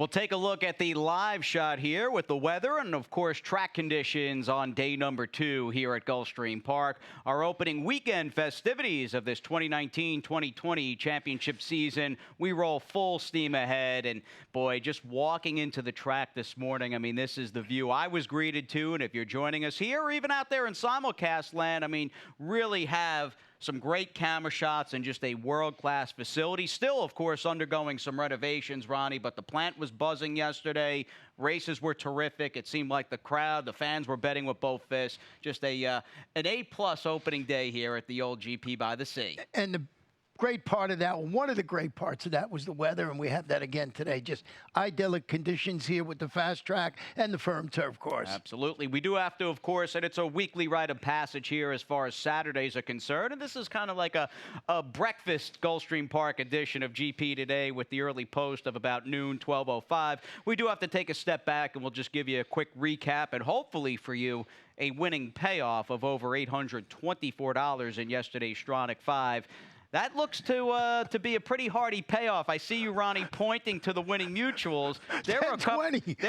We'll take a look at the live shot here with the weather and, of course, track conditions on day number 2 here at Gulfstream Park. Our opening weekend festivities of this 2019-2020 championship season. We roll full steam ahead. And, boy, just walking into the track this morning, I mean, this is the view I was greeted to. And if you're joining us here or even out there in simulcast land, I mean, really have some great camera shots and just a world-class facility. Still, of course, undergoing some renovations, Ronnie, but the plant was buzzing yesterday. Races were terrific. It seemed like the crowd, the fans were betting with both fists. Just an A-plus opening day here at the old GP by the Sea. And the great part of that, one of the great parts of that was the weather, and we have that again today. Just idyllic conditions here with the fast track and the firm turf course. Absolutely. We do have to, of course, and it's a weekly rite of passage here as far as Saturdays are concerned, and this is kind of like a breakfast Gulfstream Park edition of GP today with the early post of about noon, 12:05. We do have to take a step back, and we'll just give you a quick recap, and hopefully for you, a winning payoff of over $824 in yesterday's Stronach 5. That looks to be a pretty hearty payoff. I see you, Ronnie, pointing to the winning mutuals. There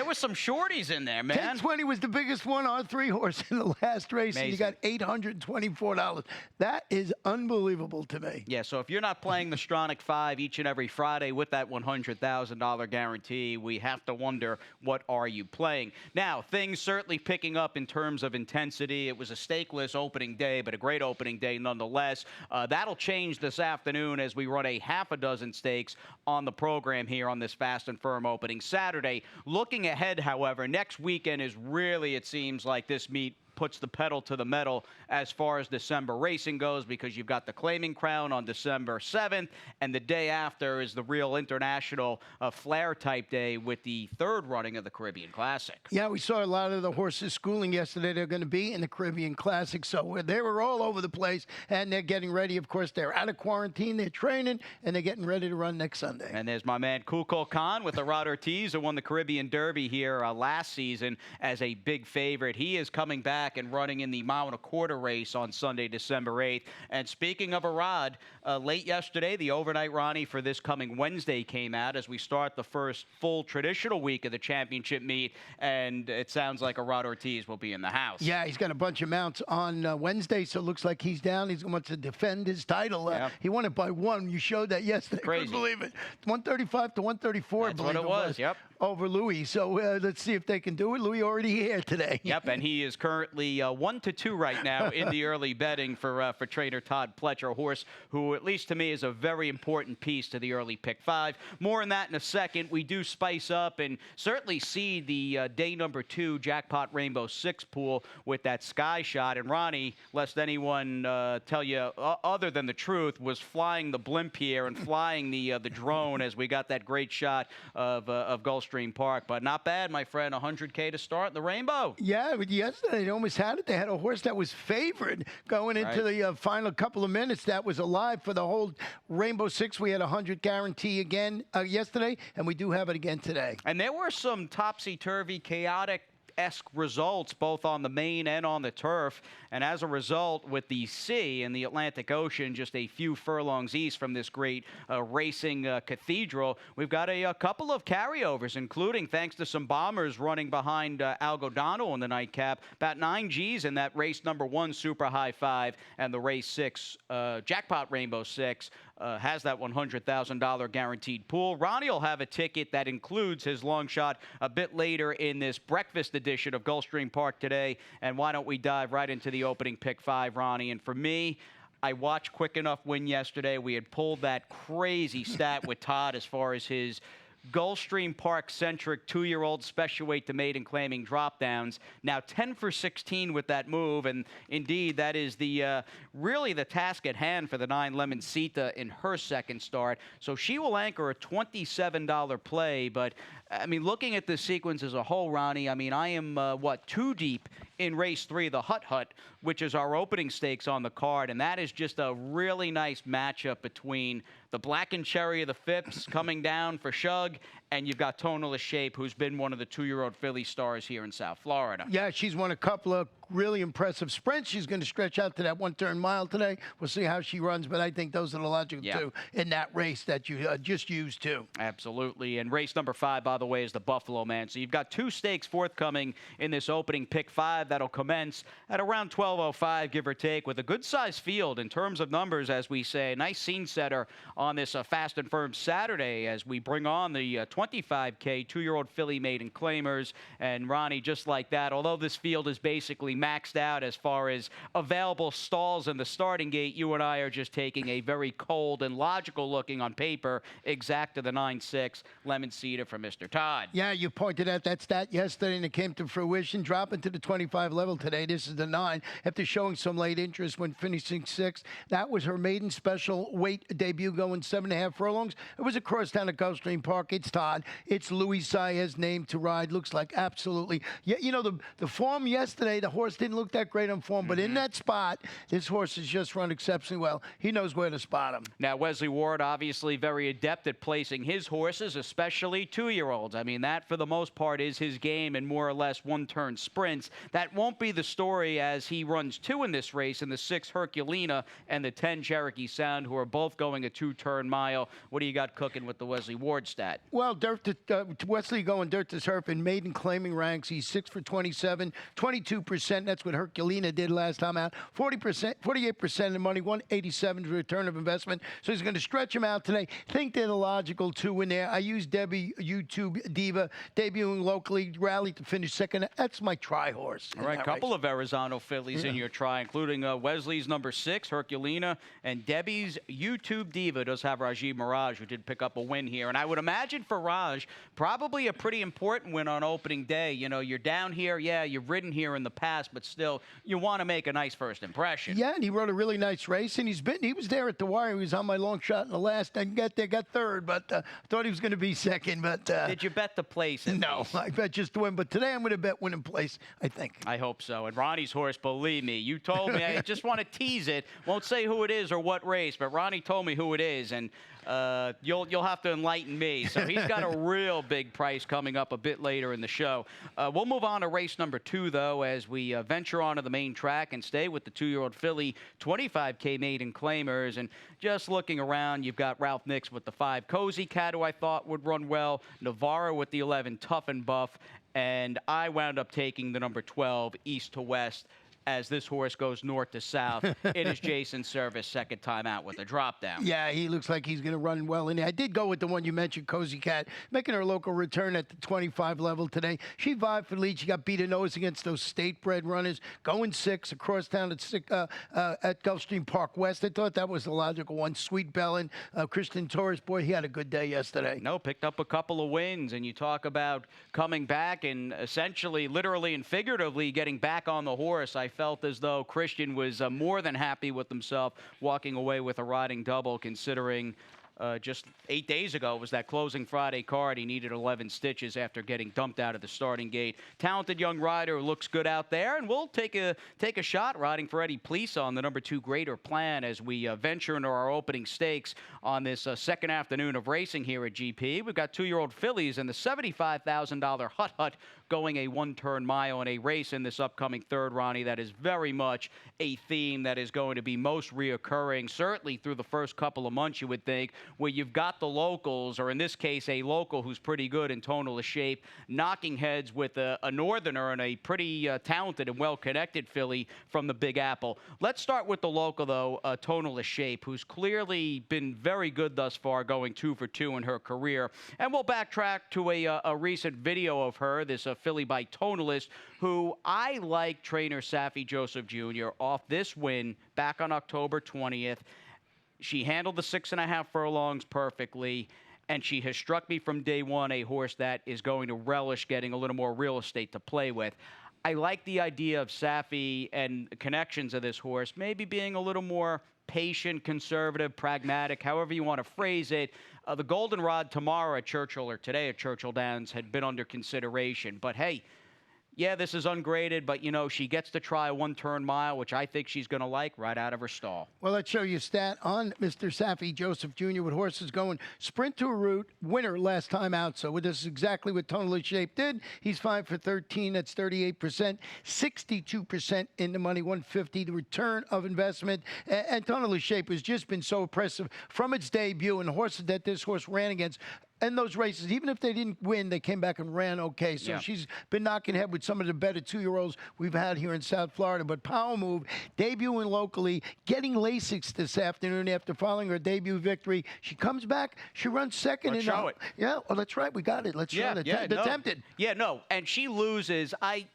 were some shorties in there, man. 1020 was the biggest one on 3-horse in the last race, Amazing. and you got $824. That is unbelievable to me. Yeah, so if you're not playing the Stronach 5 each and every Friday with that $100,000 guarantee, we have to wonder, what are you playing? Now, things certainly picking up in terms of intensity. It was a stakeless opening day, but a great opening day nonetheless. That'll change this afternoon as we run a half a dozen stakes on the program here on this fast and firm opening Saturday. Looking ahead, however, next weekend is really, it seems like this meet puts the pedal to the metal as far as December racing goes, because you've got the Claiming Crown on December 7th, and the day after is the real international flair-type day with the third running of the Caribbean Classic. Yeah, we saw a lot of the horses schooling yesterday. They're going to be in the Caribbean Classic, so they were all over the place, and they're getting ready. Of course, they're out of quarantine, they're training, and they're getting ready to run next Sunday. And there's my man Kukul Khan with the Rod Ortiz, who won the Caribbean Derby here last season as a big favorite. He is coming back and running in the mile-and-a-quarter race on Sunday, December 8th. And speaking of a rod, late yesterday, the overnight Ronnie for this coming Wednesday came out as we start the first full traditional week of the championship meet, and it sounds like a Rod Ortiz will be in the house. Yeah, he's got a bunch of mounts on Wednesday, so it looks like he's down. He's going to defend his title. Yeah. He won it by 1. You showed that yesterday. Crazy. Couldn't believe it. 135 to 134, That's I believe what it was. Yep. Over Louis. So let's see if they can do it. Louis already here today. Yep, and he is currently 1-2 right now in the early betting for trainer Todd Pletcher, a horse who, at least to me, is a very important piece to the early pick 5. More on that in a second. We do spice up and certainly see the day number 2 Jackpot Rainbow 6 pool with that sky shot. And Ronnie, lest anyone tell you other than the truth, was flying the blimp here and flying the drone as we got that great shot of Gulfstream Park. But not bad, my friend. 100K to start in the Rainbow. Yeah, but yesterday they almost had it. They had a horse that was favored going into the final couple of minutes. That was alive for the whole Rainbow 6. We had 100 guarantee again yesterday, and we do have it again today. And there were some topsy-turvy, chaotic-esque results both on the main and on the turf. And as a result, with the sea and the Atlantic Ocean just a few furlongs east from this great racing cathedral, we've got a couple of carryovers, including, thanks to some bombers running behind Algodano in the nightcap, about 9 Gs in that race number 1 Super High 5, and the race 6 Jackpot Rainbow 6 has that $100,000 guaranteed pool. Ronnie will have a ticket that includes his long shot a bit later in this breakfast edition of Gulfstream Park today. And why don't we dive right into the opening pick 5, Ronnie? And for me, I watched Quick Enough win yesterday. We had pulled that crazy stat with Todd as far as his Gulfstream Park-centric 2-year-old special weight to maiden claiming drop-downs. Now 10 for 16 with that move, and indeed that is the really the task at hand for the 9 Lemon Sita in her second start. So she will anchor a $27 play, but I mean, looking at this sequence as a whole, Ronnie, I mean, I am, 2 deep in race 3, the Hut Hut, which is our opening stakes on the card, and that is just a really nice matchup between the Black and Cherry of the Phipps coming down for Shug, and you've got Tonalist Shape, who's been one of the 2-year-old filly stars here in South Florida. Yeah, she's won a couple of really impressive sprint. She's going to stretch out to that one-turn mile today. We'll see how she runs, but I think those are the logical two in that race that you just used too. Absolutely. And race number 5, by the way, is the Buffalo Man. So you've got 2 stakes forthcoming in this opening pick 5 that'll commence at around 12:05, give or take, with a good-sized field in terms of numbers, as we say. Nice scene setter on this Fast and Firm Saturday as we bring on the 25K 2-year-old filly maiden claimers. And Ronnie, just like that, although this field is basically maxed out as far as available stalls in the starting gate, you and I are just taking a very cold and logical looking on paper exact to the 9-6 Lemon Cedar for Mr. Todd. Yeah, you pointed out that stat yesterday, and it came to fruition, dropping to the 25 level today. This is the 9, after showing some late interest when finishing 6th. That was her maiden special weight debut, going 7.5 furlongs. It was across town at Gulfstream Park. It's Todd. It's Louis Saez named to ride. Looks like absolutely. Yeah, you know, the form yesterday, the horse didn't look that great on form, but in that spot, this horse has just run exceptionally well. He knows where to spot him. Now, Wesley Ward, obviously very adept at placing his horses, especially 2-year-olds. I mean, that for the most part is his game in more or less one-turn sprints. That won't be the story as he runs 2 in this race in the 6 Herculina and the 10 Cherokee Sound, who are both going a 2-turn mile. What do you got cooking with the Wesley Ward stat? Well, Wesley going dirt to surf in maiden claiming ranks. He's 6 for 27, 22%. That's what Herculina did last time out. 40%, 48% of the money, 187 return of investment. So he's going to stretch him out today. Think they're the logical 2 in there. I used Debbie YouTube Diva, debuting locally, rallied to finish 2nd. That's my try horse. All right, couple of Verrazano fillies in your try, including Wesley's number 6, Herculina, and Debbie's YouTube Diva does have Rajiv Mirage, who did pick up a win here. And I would imagine for Raj, probably a pretty important win on opening day. You know, you're down here, yeah, you've ridden here in the past, but still, you want to make a nice first impression. Yeah, and he rode a really nice race, and he was there at the wire. He was on my long shot in the last. I got 3rd, but I thought he was going to be 2nd. But did you bet the place? No, I bet just to win. But today I'm going to bet win in place, I think. I hope so. And Ronnie's horse, believe me, you told me. I just want to tease it. Won't say who it is or what race, but Ronnie told me who it is, and you'll have to enlighten me. So he's got a real big price coming up a bit later in the show. We'll move on to race number 2, though, as we venture onto the main track and stay with the 2-year-old filly 25K maiden claimers. And just looking around, you've got Ralph Nix with the 5 Cozy Cat, who I thought would run well, Navarro with the 11 Tough and Buff, and I wound up taking the number 12 East to West. As this horse goes north to south, it is Jason Service, 2nd time out with a drop down. Yeah, he looks like he's going to run well in there. I did go with the one you mentioned, Cozy Cat, making her local return at the 25 level today. She vibed for the lead. She got beat a nose against those state-bred runners, going 6 across town at Gulfstream Park West. I thought that was the logical one. Sweet Bellin, Christian Torres, boy, he had a good day yesterday. No, picked up a couple of wins, and you talk about coming back and essentially, literally and figuratively, getting back on the horse. I felt as though Christian was more than happy with himself walking away with a riding double, considering just 8 days ago was that closing Friday card. He needed 11 stitches after getting dumped out of the starting gate. Talented young rider who looks good out there, and we'll take a shot riding for Eddie Plesa on the number 2 Greater Plan as we venture into our opening stakes on this second afternoon of racing here at GP. We've got 2-year-old fillies and the $75,000 Hut Hut going a 1-turn mile in a race in this upcoming 3rd, Ronnie. That is very much a theme that is going to be most reoccurring, certainly through the first couple of months, you would think, where you've got the locals, or in this case, a local who's pretty good in tonal shape, knocking heads with a northerner and a pretty talented and well-connected filly from the Big Apple. Let's start with the local, though, tonal shape, who's clearly been very good thus far, going 2 for 2 in her career. And we'll backtrack to a recent video of her, this filly by Tonalist, who I like trainer Safi Joseph Jr. off this win back on October 20th. She handled the 6.5 furlongs perfectly, and she has struck me from day one a horse that is going to relish getting a little more real estate to play with. I like the idea of Safi and connections of this horse maybe being a little more patient, conservative, pragmatic, however you want to phrase it. The goldenrod tomorrow at Churchill, or today at Churchill Downs, had been under consideration. But hey, Yeah, this is ungraded, but, she gets to try a one-turn mile, which I think she's going to like right out of her stall. Well, let's show you a stat on Mr. Safi Joseph Jr. with horses going sprint to a route, winner last time out. So this is exactly what Tonally Shape did. He's 5 for 13. That's 38%, 62% in the money, 150. The return of investment. And Tonally Shape has just been so impressive from its debut, and the horses that this horse ran against. And those races, even if they didn't win, they came back and ran okay. So she's been knocking head with some of the better 2-year-olds we've had here in South Florida. But Power Move, debuting locally, getting Lasix this afternoon after following her debut victory. She comes back, she runs second. Let's show it. Yeah, well, that's right. We got it. Let's show it. Tempted. Yeah, no. And she loses. I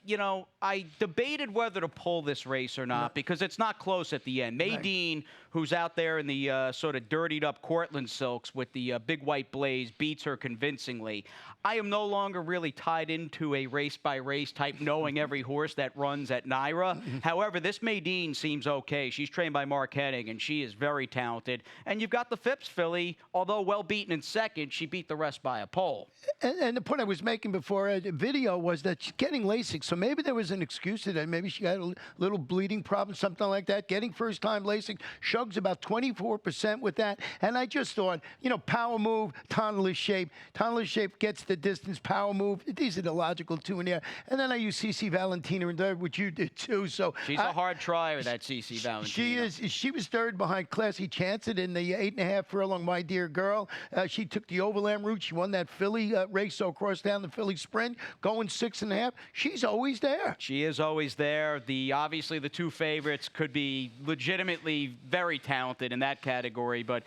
debated whether to pull this race or not because it's not close at the end. Maydeen, who's out there in the sort of dirtied up Cortland silks with the big white blaze, beats her convincingly. I am no longer really tied into a race-by-race type knowing every horse that runs at Naira. However, this Maydeen seems okay. She's trained by Mark Hennig, and she is very talented. And you've got the Phipps filly, although well beaten in second, she beat the rest by a pole. And the point I was making before the video was that she's getting LASIK, so maybe there was an excuse to that. Maybe she had a little bleeding problem, something like that. Getting first-time LASIK, Shug's about 24% with that. And I just thought, Power Move, Tonally Shape. Tonally Shape gets the distance, Power Move. These are the logical two in there. And then I use CC Valentina in third, which you did too. So she's a hard trier, that CC Valentina. She is. She was third behind Classy Chancet in the 8.5 furlong, My Dear Girl. She took the Overland route. She won that Philly race, so across down the Philly Sprint, going 6.5. She's always there. She is always there. Obviously the two favorites could be legitimately very talented in that category, but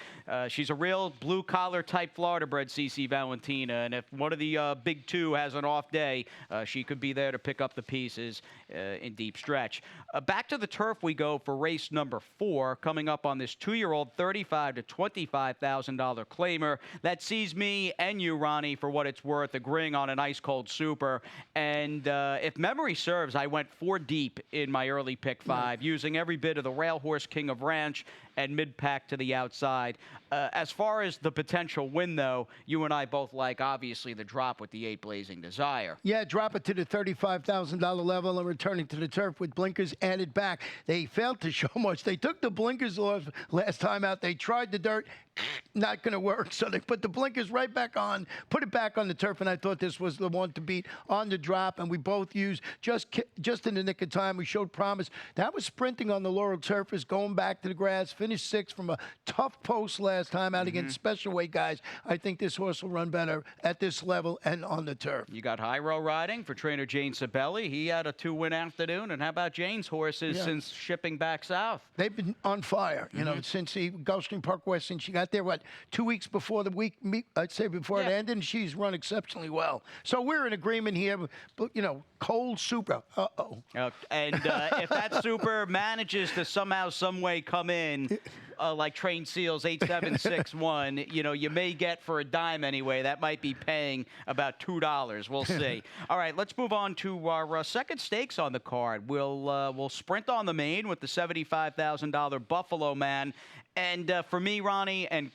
she's a real blue-collar type Florida-bred CC Valentina, and if one of the big two has an off day, she could be there to pick up the pieces in deep stretch. Back to the turf we go for race number 4, coming up on this 2-year-old $35,000 to $25,000 claimer that sees me and you, Ronnie, for what it's worth, agreeing on an ice-cold super. And if memory serves, I went 4 deep in my early pick 5, using every bit of the Rail Horse King of Ranch and mid-pack to the outside. As far as the potential win, though, you and I both like, obviously, the drop with the 8 Blazing Desire. Yeah, drop it to the $35,000 level and returning to the turf with blinkers added back. They failed to show much. They took the blinkers off last time out. They tried the dirt. Not going to work. So they put the blinkers right back on, put it back on the turf, and I thought this was the one to beat on the drop, and we both used just in the nick of time. We showed promise. That was sprinting on the Laurel surface, going back to the grass, finished 6th from a tough post last time out against special weight guys. I think this horse will run better at this level and on the turf. You got high row riding for trainer Jane Sabelli. He had a 2-win afternoon. And how about Jane's horses since shipping back south? They've been on fire, since the Gulfstream Park West, since she got there, 2 weeks before the week, I'd say before it ended, and she's run exceptionally well. So we're in agreement here, cold super. And if that super manages to somehow, some way come in, like Trained Seals 8761, you may get for a dime anyway. That might be paying about $2. We'll see. All right, let's move on to our second stakes on the card. We'll sprint on the main with the $75,000 Buffalo Man. And for me, Ronnie, and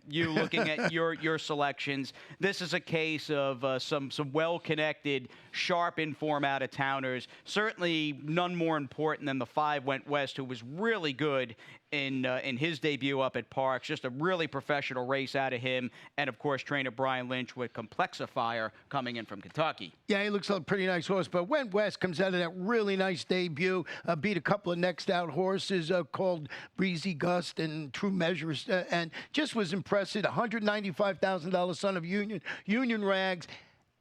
you looking at your selections, this is a case of some well-connected, sharp in-form out-of-towners. Certainly none more important than the 5 Went West, who was really good in his debut up at Parks. Just a really professional race out of him. And, of course, trainer Brian Lynch with Complexifier coming in from Kentucky. Yeah, he looks like a pretty nice horse. But Went West comes out of that really nice debut, beat a couple of next-out horses called Breezy Gust and True Measures, and just was impressive. $195,000 son of Union Rags.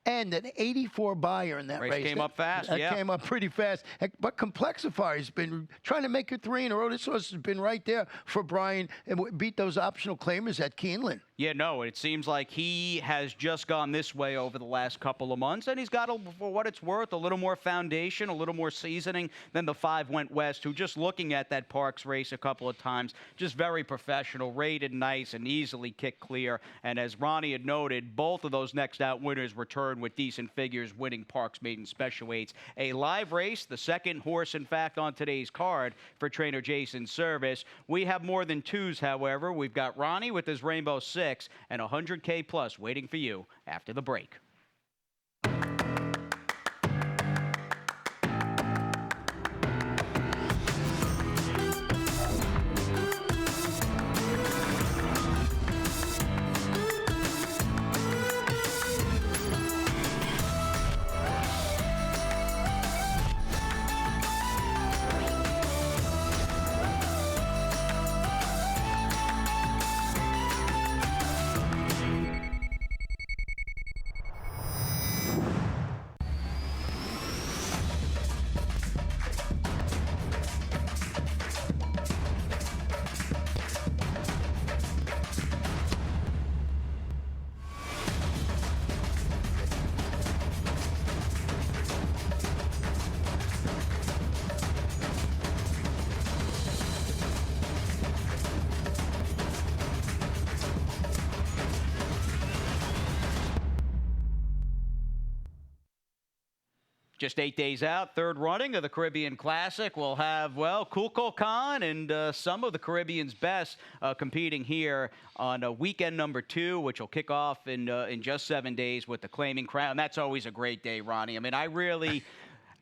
And an 84 buyer in that race. Came up fast, that came up pretty fast. But Complexifier has been trying to make it 3 in a row. This horse has been right there for Brian and beat those optional claimers at Keeneland. Yeah, no, it seems like he has just gone this way over the last couple of months, and he's got, for what it's worth, a little more foundation, a little more seasoning than the 5 Went West, who just looking at that Parks race a couple of times, just very professional, rated nice, and easily kicked clear. And as Ronnie had noted, both of those next-out winners returned with decent figures, winning Parks Maiden Special Weights. A live race, the second horse, in fact, on today's card for trainer Jason's service. We have more than 2s, however. We've got Ronnie with his Rainbow 6 and 100K plus waiting for you after the break. Just 8 days out, third running of the Caribbean Classic. We'll have, well, Kulko Khan and some of the Caribbean's best competing here on weekend number 2, which will kick off in just 7 days with the Claiming Crown. That's always a great day, Ronnie. I mean, I really...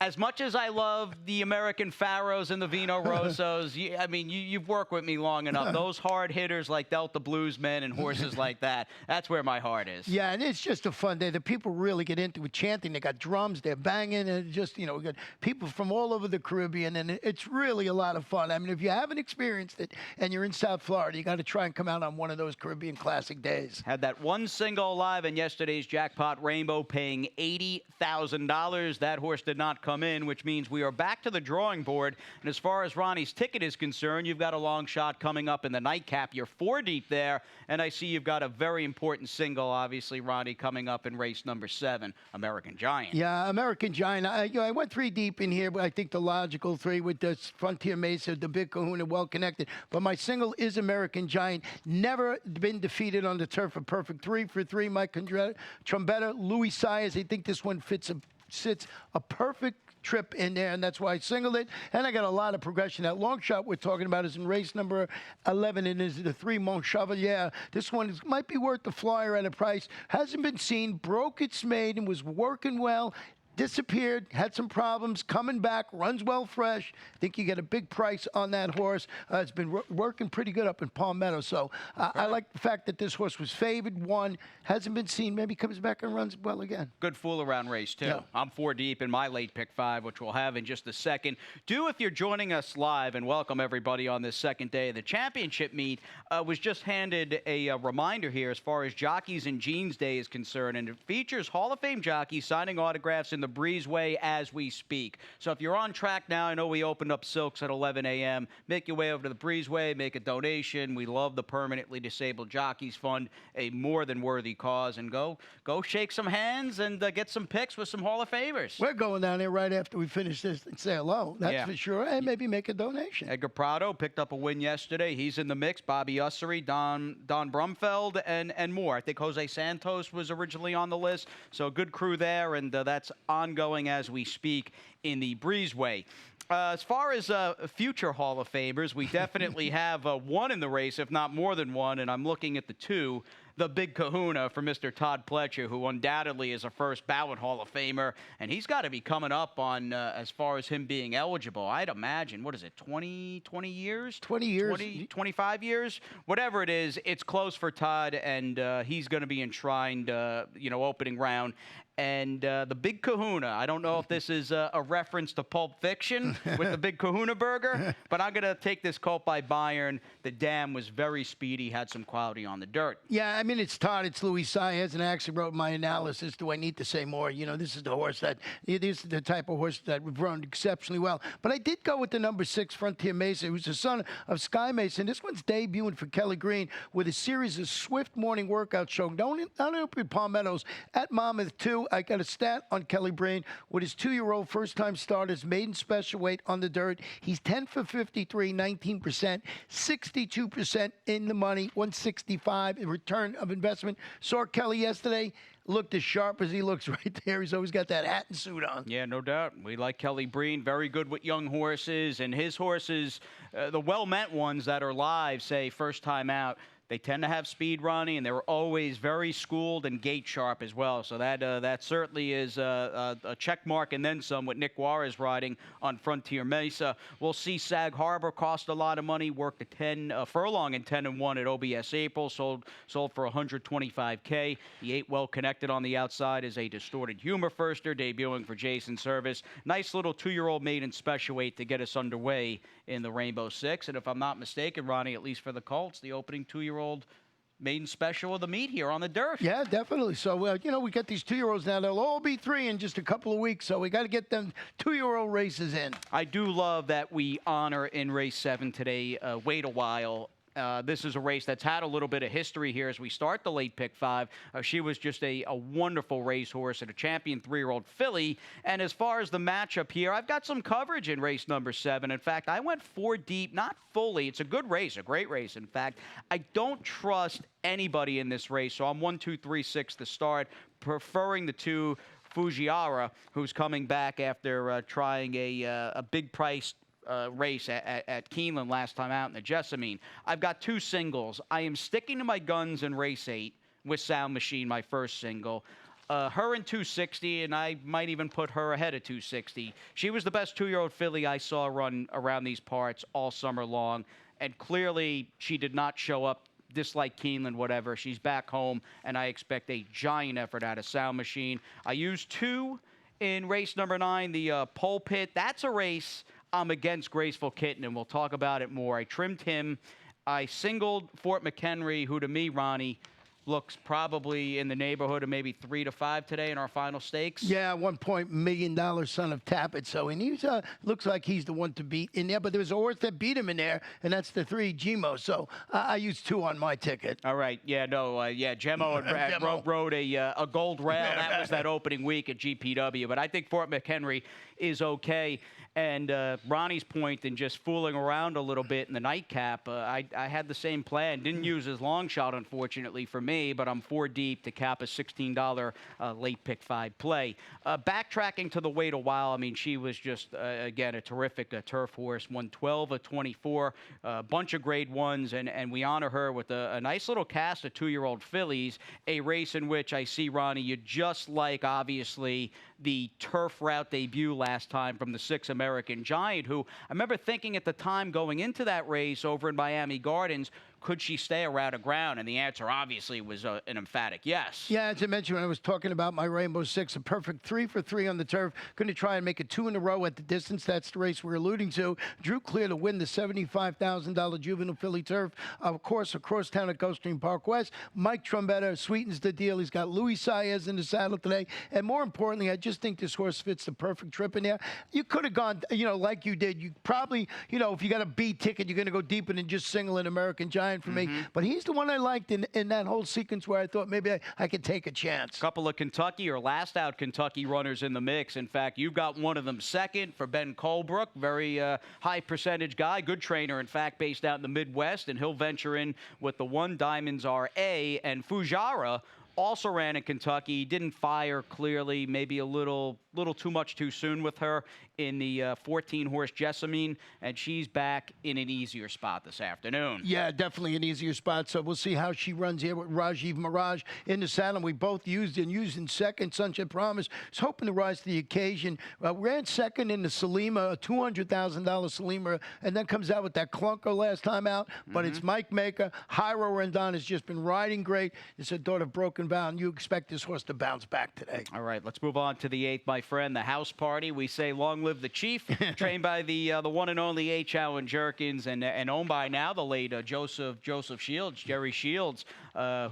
As much as I love the American Pharaohs and the Vino Rossos, you've worked with me long enough. Those hard hitters like Delta Bluesmen and horses like that, that's where my heart is. Yeah, and it's just a fun day. The people really get into it, chanting. They got drums, they're banging, and just, we got people from all over the Caribbean, and it's really a lot of fun. I mean, if you haven't experienced it and you're in South Florida, you got to try and come out on one of those Caribbean Classic days. Had that one single live in yesterday's Jackpot Rainbow, paying $80,000. That horse did not come in, which means we are back to the drawing board. And as far as Ronnie's ticket is concerned, you've got a long shot coming up in the nightcap. You're 4 deep there, and I see you've got a very important single, obviously, Ronnie, coming up in race number 7, American Giant. Yeah, American Giant. I went 3 deep in here, but I think the logical 3 with the Frontier Mesa, the Big Kahuna, well connected. But my single is American Giant. Never been defeated on the turf. A perfect 3 for 3. Mike Trombetta, Louis Saez. I think this one sits a perfect trip in there, and that's why I singled it. And I got a lot of progression. That long shot we're talking about is in race number 11, and is the 3 Mont Chevalier. This one might be worth the flyer at a price. Hasn't been seen, broke its maiden, and was working well. Disappeared, had some problems, coming back, runs well fresh. I think you get a big price on that horse. It's been working pretty good up in Palmetto. So I like the fact that this horse was favored, won, hasn't been seen, maybe comes back and runs well again. Good fool-around race, too. Yeah. I'm 4 deep in my late pick 5, which we'll have in just a second. If you're joining us live, and welcome everybody on this second day of the championship meet, was just handed a reminder here as far as Jockeys and Jeans Day is concerned, and it features Hall of Fame jockeys signing autographs in the breezeway as we speak. So if you're on track now, I know we opened up Silks at 11 a.m. Make your way over to the breezeway, make a donation. We love the Permanently Disabled Jockeys Fund, a more than worthy cause, and go shake some hands and get some pics with some Hall of Famers. We're going down there right after we finish this and say hello. That's for sure, and maybe make a donation. Edgar Prado picked up a win yesterday. He's in the mix. Bobby Ussery, Don Brumfeld, and more. I think Jose Santos was originally on the list. So a good crew there, and that's ongoing as we speak in the breezeway. As far as future Hall of Famers, we definitely have one in the race, if not more than one, and I'm looking at the 2. The Big Kahuna for Mr. Todd Pletcher, who undoubtedly is a first ballot Hall of Famer, and he's got to be coming up on, as far as him being eligible, I'd imagine, what is it, 20 years? 20 years. 25 years? Whatever it is, it's close for Todd, and he's going to be enshrined, opening round. And the Big Kahuna, I don't know if this is a reference to Pulp Fiction with the Big Kahuna burger, but I'm going to take this colt by Bayern. The dam was very speedy, had some quality on the dirt. Yeah, I mean, it's Todd, it's Louis Saez, and I actually wrote my analysis. Do I need to say more? This is the horse this is the type of horse that we've run exceptionally well. But I did go with the number 6, Frontier Mesa, who's the son of Sky Mason. This one's debuting for Kelly Green with a series of swift morning workouts showing not only up in Palmettos, at Monmouth, too. I got a stat on Kelly Green with his 2-year-old first-time starters, maiden special weight on the dirt. He's 10 for 53, 19%, 62% in the money, 165 in return of investment. Saw Kelly yesterday. Looked as sharp as he looks right there. He's always got that hat and suit on. Yeah, no doubt. We like Kelly Breen. Very good with young horses. And his horses, the well-meant ones that are live, say, first time out, they tend to have speed, Ronnie, and they're always very schooled and gate sharp as well. So that certainly is a check mark and then some with Nick Juarez riding on Frontier Mesa. We'll see Sag Harbor cost a lot of money, worked a furlong in 10-1 at OBS April, sold for $125K. The 8 well connected on the outside is a distorted humor firster, debuting for Jason Service. Nice little 2-year-old maiden special weight to get us underway in the Rainbow Six. And if I'm not mistaken, Ronnie, at least for the Colts, the opening 2-year-old maiden special of the meet here on the dirt. Yeah, definitely. So, we got these 2-year-olds now. They'll all be 3 in just a couple of weeks. So we got to get them 2-year-old races in. I do love that we honor in race 7 today, Wait a While. This is a race that's had a little bit of history here as we start the late pick 5. She was just a wonderful racehorse and a champion 3-year-old filly. And as far as the matchup here, I've got some coverage in race number 7. In fact, I went 4 deep, not fully. It's a good race, a great race. In fact, I don't trust anybody in this race. So I'm 1, 2, 3, 6 to start, preferring the 2 Fujiwara, who's coming back after trying a big price race at Keeneland last time out in the Jessamine. I've got 2 singles. I am sticking to my guns in race 8 with Sound Machine, my first single. Her in 260, and I might even put her ahead of 260. She was the best 2-year-old filly I saw run around these parts all summer long, and clearly she did not show up dislike Keeneland, whatever. She's back home, and I expect a giant effort out of Sound Machine. I used 2 in race number 9, the Pole Pit. That's a race I'm against Graceful Kitten, and we'll talk about it more. I trimmed him. I singled Fort McHenry, who to me, Ronnie, looks probably in the neighborhood of maybe 3 to 5 today in our final stakes. Yeah, $1 million son of Tappet. So, and he's looks like he's the one to beat in there. But there's a horse that beat him in there, and that's the 3 Gmo. So I used 2 on my ticket. All right. Yeah. No. Yeah. Gemmo rode a gold rail. That was that opening week at GPW. But I think Fort McHenry is okay. And Ronnie's point in just fooling around a little bit in the nightcap, I had the same plan. Didn't use his long shot, unfortunately, for me, but I'm 4 deep to cap a $16 late pick 5 play. Backtracking to the wait a while, I mean, she was just, again, a terrific turf horse, won 12 of 24, a bunch of grade 1s, and we honor her with a nice little cast of 2-year-old fillies, a race in which I see, Ronnie, you just like, obviously, the turf route debut last time from the 6 American Giant, who I remember thinking at the time going into that race over in Miami Gardens, could she stay a route of ground? And the answer obviously was an emphatic yes. Yeah, as I mentioned when I was talking about my Rainbow 6, a perfect 3 for 3 on the turf. Going to try and make it 2 in a row at the distance. That's the race we're alluding to. Drew clear to win the $75,000 juvenile filly turf. Of course, across town at Gulfstream Park West. Mike Trombetta sweetens the deal. He's got Luis Saez in the saddle today. And more importantly, I just think this horse fits the perfect trip in there. You could have gone, like you did. You probably, if you got a B ticket, you're going to go deeper than just single an American Giant for me. But he's the one I liked in that whole sequence where I thought maybe I could take a chance. Couple of Kentucky or last out Kentucky runners in the mix. In fact, you've got one of them second for Ben Colebrook, very high percentage guy, good trainer, in fact, based out in the Midwest, and he'll venture in with the 1 Diamonds RA, and Fujiwara also ran in Kentucky, didn't fire clearly, maybe a little too much too soon with her in the 14-horse Jessamine, and she's back in an easier spot this afternoon. Yeah, definitely an easier spot, so we'll see how she runs here with Rajiv Mirage in the saddle. We both used in second. Sunshine Promise was hoping to rise to the occasion. Ran second in the Salima, a $200,000 Salima, and then comes out with that clunker last time out, but it's Mike Maker. Jairo Rendon has just been riding great. It's a daughter of Broken Vow, and you expect this horse to bounce back today. All right, let's move on to the 8th, my friend, the House Party. We say long live the Chief, trained by the one and only H. Allen Jerkins, and owned by now the late Joseph Shields, Jerry Shields,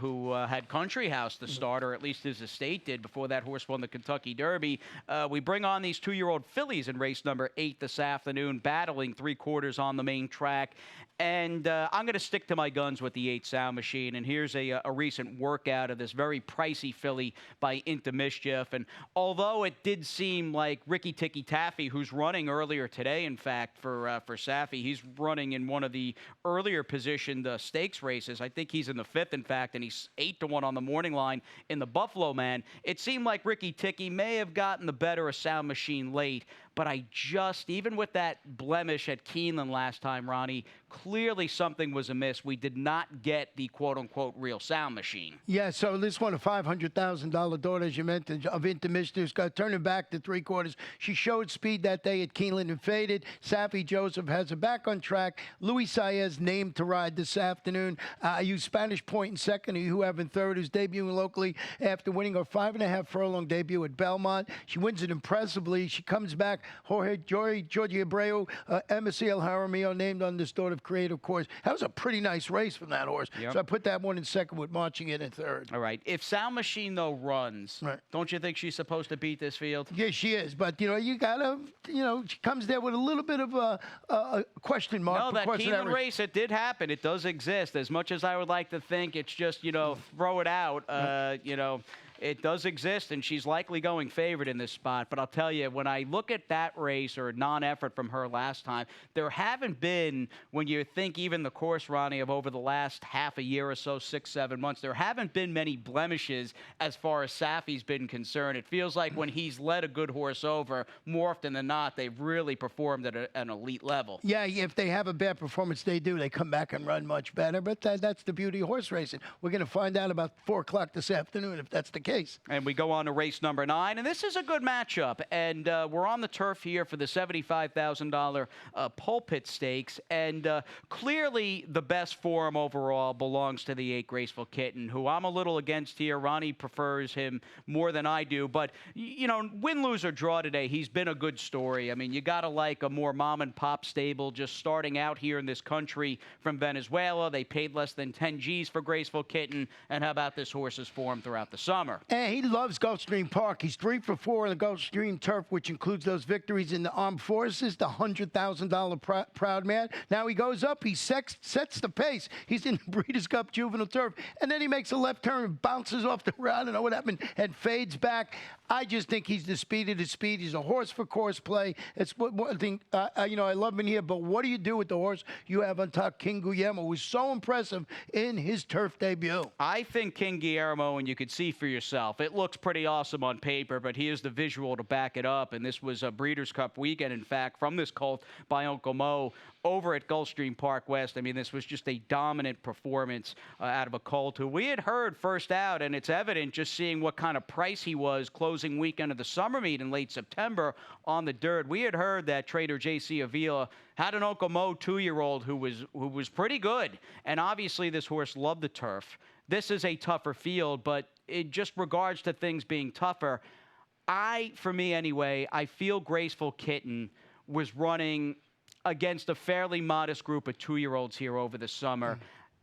who had Country House to start, or at least his estate did, before that horse won the Kentucky Derby. We bring on these 2-year-old fillies in race number 8 this afternoon, battling 3/4 on the main track. And I'm going to stick to my guns with the 8 Sound Machine. And here's a recent workout of this very pricey filly by Into Mischief. And although it did seem like Ricky Ticky Taffy, who's running earlier today, in fact, for Saffy, he's running in one of the earlier positioned stakes races. I think he's in the 5th, in fact, and he's 8 to 1 on the morning line in the Buffalo Man. It seemed like Ricky Ticky may have gotten the better of Sound Machine late. But I just, even with that blemish at Keeneland last time, Ronnie, clearly something was amiss. We did not get the quote-unquote real Sound Machine. Yeah, so this one, a $500,000 daughter, as you mentioned, of Into Mischief, got turning back to 3/4. She showed speed that day at Keeneland and faded. Saffy Joseph has her back on track. Luis Saez named to ride this afternoon. I used Spanish Point in second, who have in third, who's debuting locally after winning her 5.5 furlong debut at Belmont. She wins it impressively. She comes back. Jorge Abreu, MSCL Jaramillo, named on this daughter of Creative Course. That was a pretty nice race from that horse. Yep. So I put that one in second with Marching in third. All right. If Sound Machine, though, runs, right, don't you think she's supposed to beat this field? Yeah, she is. But, you got to, she comes there with a little bit of a question mark. No, that Keeneland race, it did happen. It does exist. As much as I would like to think it's just, throw it out, It does exist, and she's likely going favorite in this spot. But I'll tell you, when I look at that race or non-effort from her last time, there haven't been, when you think even the course, Ronnie, of over the last half a year or so, 6, 7 months, there haven't been many blemishes as far as Safi's been concerned. It feels like when he's led a good horse over, more often than not, they've really performed at an elite level. Yeah, if they have a bad performance, they do. They come back and run much better. But that's the beauty of horse racing. We're going to find out about 4 o'clock this afternoon if that's the case. And we go on to race number 9. And this is a good matchup. And we're on the turf here for the $75,000 Pulpit Stakes. And clearly the best form overall belongs to the 8 Graceful Kitten, who I'm a little against here. Ronnie prefers him more than I do. But, you know, win, lose, or draw today, he's been a good story. I mean, you got to like a more mom-and-pop stable just starting out here in this country from Venezuela. They paid less than 10 G's for Graceful Kitten. And how about this horse's form throughout the summer? And he loves Gulfstream Park. He's 3 for 4 in the Gulfstream turf, which includes those victories in the Armed Forces, the $100,000 Proud Man. Now he goes up. He sets the pace. He's in the Breeders' Cup Juvenile Turf. And then he makes a left turn, bounces off the road, I don't know what happened, and fades back. I just think he's the speed of the speed. He's a horse for course play. It's one thing, you know, I love him here, but what do you do with the horse you have on top, King Guillermo, who's so impressive in his turf debut? I think King Guillermo, and you could see for yourself, it looks pretty awesome on paper, but here's the visual to back it up. And this was a Breeders' Cup weekend, in fact, from this colt by Uncle Mo over at Gulfstream Park West. I mean, this was just a dominant performance out of a colt who we had heard first out, and it's evident just seeing what kind of price he was closing weekend of the summer meet in late September on the dirt. We had heard that trader J.C. Avila had an Uncle Mo 2-year-old who was pretty good, and obviously this horse loved the turf. This is a tougher field, but in just regards to things being tougher, for me anyway, I feel Graceful Kitten was running against a fairly modest group of 2-year-olds here over the summer.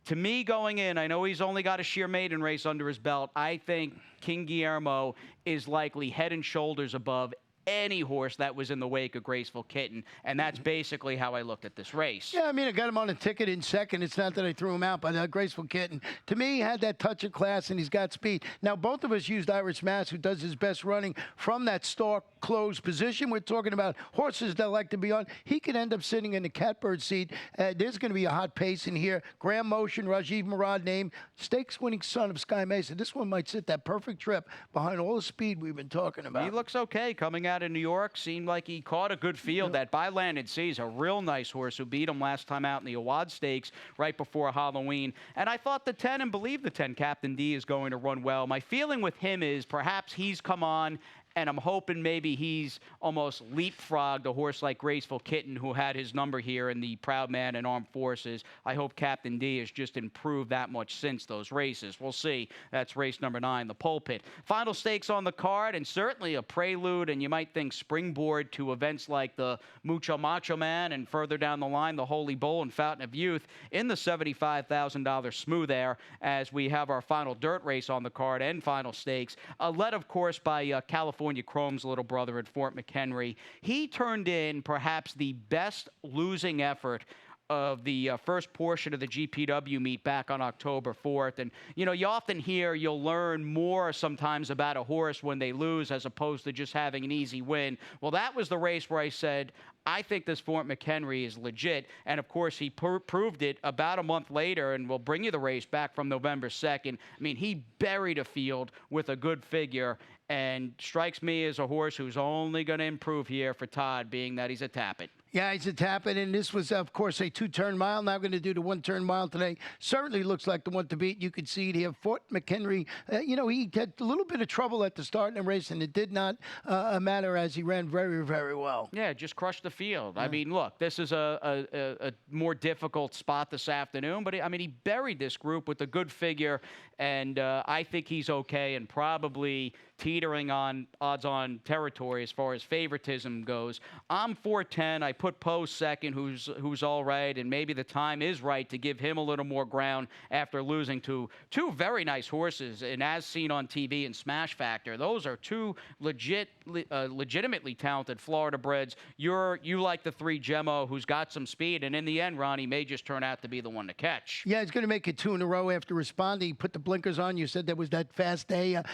To me, going in, I know he's only got a sheer maiden race under his belt. I think King Guillermo is likely head and shoulders above any horse that was in the wake of Graceful Kitten, and that's basically how I looked at this race. Yeah, I mean, I got him on a ticket in second. It's not that I threw him out, but Graceful Kitten, to me, he had that touch of class, and he's got speed. Now, both of us used Irish Mass, who does his best running from that stalk closed position. We're talking about horses that like to be on. He could end up sitting in the catbird seat. There's going to be a hot pace in here. Graham Motion, Rajiv Murad name, stakes-winning son of Sky Mesa. This one might sit that perfect trip behind all the speed we've been talking about. He looks okay coming out in New York. Seemed like he caught a good field. That By Land and Sea is a real nice horse who beat him last time out in the Awad Stakes right before Halloween. And I thought the 10 and believe the 10, Captain D, is going to run well. My feeling with him is perhaps he's come on, and I'm hoping maybe he's almost leapfrogged a horse like Graceful Kitten, who had his number here in the Proud Man and Armed Forces. I hope Captain D has just improved that much since those races. We'll see. That's race number 9, the Pulpit. Final stakes on the card, and certainly a prelude, and you might think springboard to events like the Mucho Macho Man, and further down the line, the Holy Bull and Fountain of Youth in the $75,000 Smooth Air, as we have our final dirt race on the card and final stakes. Led, of course, by California Chrome's little brother at Fort McHenry. He turned in perhaps the best losing effort of the first portion of the GPW meet back on October 4th. And, you know, you often hear you'll learn more sometimes about a horse when they lose as opposed to just having an easy win. Well, that was the race where I said, I think this Fort McHenry is legit. And, of course, he proved it about a month later, and we'll bring you the race back from November 2nd. I mean, he buried a field with a good figure and strikes me as a horse who's only going to improve here for Todd, being that he's a Tappet. Yeah, he's a Tappet, and this was, of course, a 2-turn mile. Now going to do the 1-turn mile today. Certainly looks like the one to beat. You could see it here. Fort McHenry, you know, he had a little bit of trouble at the start in the race, and it did not matter as he ran very, very well. Yeah, just crushed the field. I mean, look, this is a more difficult spot this afternoon, but, I mean, he buried this group with a good figure, and I think he's okay and probably teetering on odds-on territory as far as favoritism goes. I'm 410. I put Poe second, who's all right, and maybe the time is right to give him a little more ground after losing to two very nice horses. And as seen on TV in Smash Factor, those are two legitimately talented Florida breds. You like the 3 Gemmo, who's got some speed, and in the end, Ronnie may just turn out to be the one to catch. Yeah, he's going to make it 2 in a row after responding. He put the blinkers on. You said there was that fast day at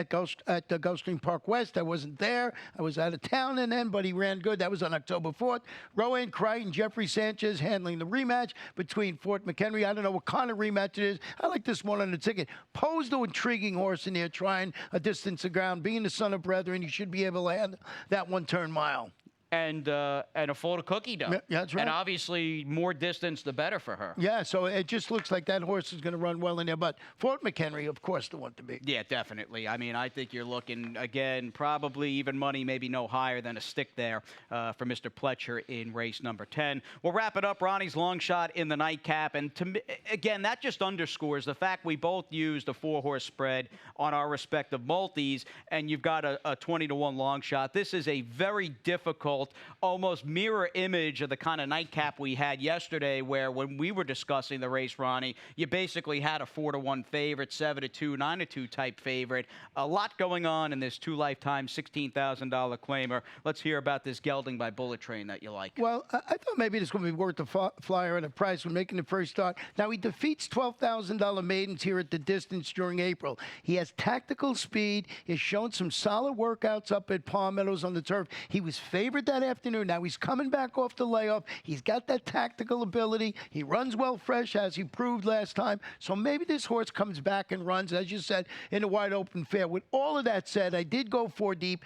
the Gulfstream Park West. I wasn't there. I was out of town and then, but he ran good. That was on October 4th. Rowan Crichton, Jeffrey Sanchez handling the rematch between Fort McHenry. I don't know what kind of rematch it is. I like this one on the ticket. Poe's the intriguing horse in there, trying a distance of ground. Being the son of brethren, he should be able to handle that 1-turn mile. And a Florida cookie dough. Yeah, that's right. And obviously, more distance, the better for her. Yeah, so it just looks like that horse is going to run well in there. But Fort McHenry, of course, the one to beat. Yeah, definitely. I mean, I think you're looking, again, probably even money, maybe no higher than a stick there for Mr. Pletcher in race number 10. We'll wrap it up. Ronnie's long shot in the nightcap. And to me, again, that just underscores the fact we both used a 4-horse spread on our respective multis, and you've got a 20-to-1 long shot. This is a very difficult, almost mirror image of the kind of nightcap we had yesterday, where when we were discussing the race, Ronnie, you basically had a 4-to-1 favorite, 7-to-2, 9-to-2 type favorite. A lot going on in this 2 lifetime $16,000 claimer. Let's hear about this gelding by Bullet Train that you like. Well, I thought maybe this would be worth the flyer at a price when making the first start. Now, he defeats $12,000 maidens here at the distance during April. He has tactical speed. He's shown some solid workouts up at Palm Meadows on the turf. He was favored that afternoon. Now he's coming back off the layoff. He's got that tactical ability. He runs well fresh, as he proved last time. So maybe this horse comes back and runs, as you said, in a wide open fair. With all of that said, I did go 4 deep.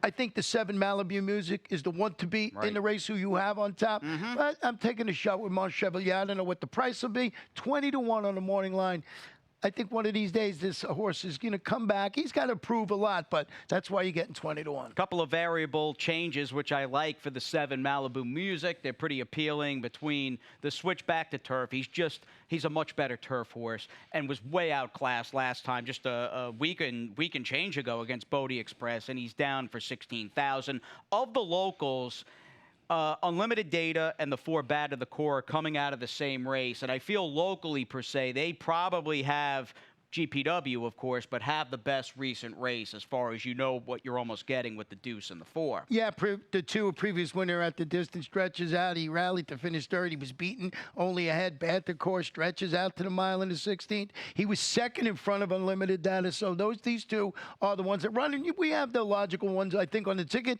I think the 7 Malibu Music is the one to beat in the race who you have on top. But I'm taking a shot with Mont Chevalier. I don't know what the price will be. 20-to-1 on the morning line. I think one of these days this horse is going to come back. He's got to prove a lot, but that's why you're getting 20-to-1. A couple of variable changes, which I like for the 7 Malibu Music. They're pretty appealing between the switch back to turf. He's a much better turf horse and was way outclassed last time, just a week and change ago against Bodie Express, and he's down for 16,000. Of the locals, Unlimited Data and the 4 Bad of the Core are coming out of the same race. And I feel locally, per se, they probably have GPW, of course, but have the best recent race as far as you know what you're almost getting with the Deuce and the 4. Yeah, the 2 previous winner at the distance stretches out. He rallied to finish third. He was beaten only ahead. Bad the Core stretches out to the mile in the 16th. He was second in front of Unlimited Data. So these 2 are the ones that run. And we have the logical ones, I think, on the ticket.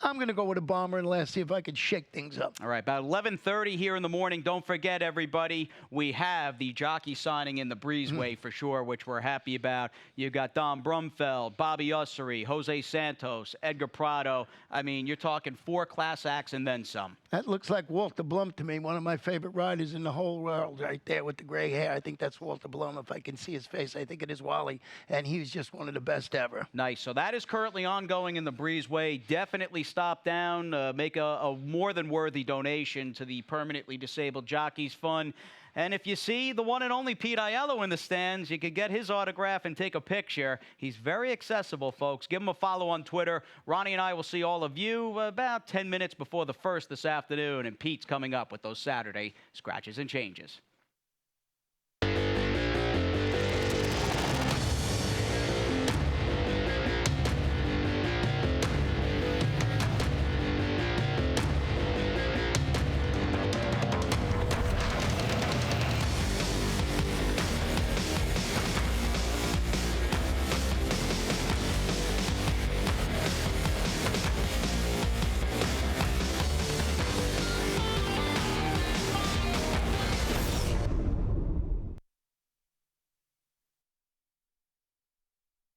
I'm going to go with a bomber and let's see if I can shake things up. All right, about 11:30 here in the morning. Don't forget, everybody, we have the jockey signing in the Breezeway for sure, which we're happy about. You've got Don Brumfeld, Bobby Ussery, Jose Santos, Edgar Prado. I mean, you're talking 4 class acts and then some. That looks like Walter Blum to me, one of my favorite riders in the whole world, right there with the gray hair. I think that's Walter Blum. If I can see his face, I think it is Wally, and he's just one of the best ever. Nice. So that is currently ongoing in the Breezeway. Definitely stop down, make a more than worthy donation to the Permanently Disabled Jockeys Fund. And if you see the one and only Pete Aiello in the stands, you could get his autograph and take a picture. He's very accessible, folks. Give him a follow on Twitter. Ronnie and I will see all of you about 10 minutes before the 1st this afternoon, and Pete's coming up with those Saturday scratches and changes.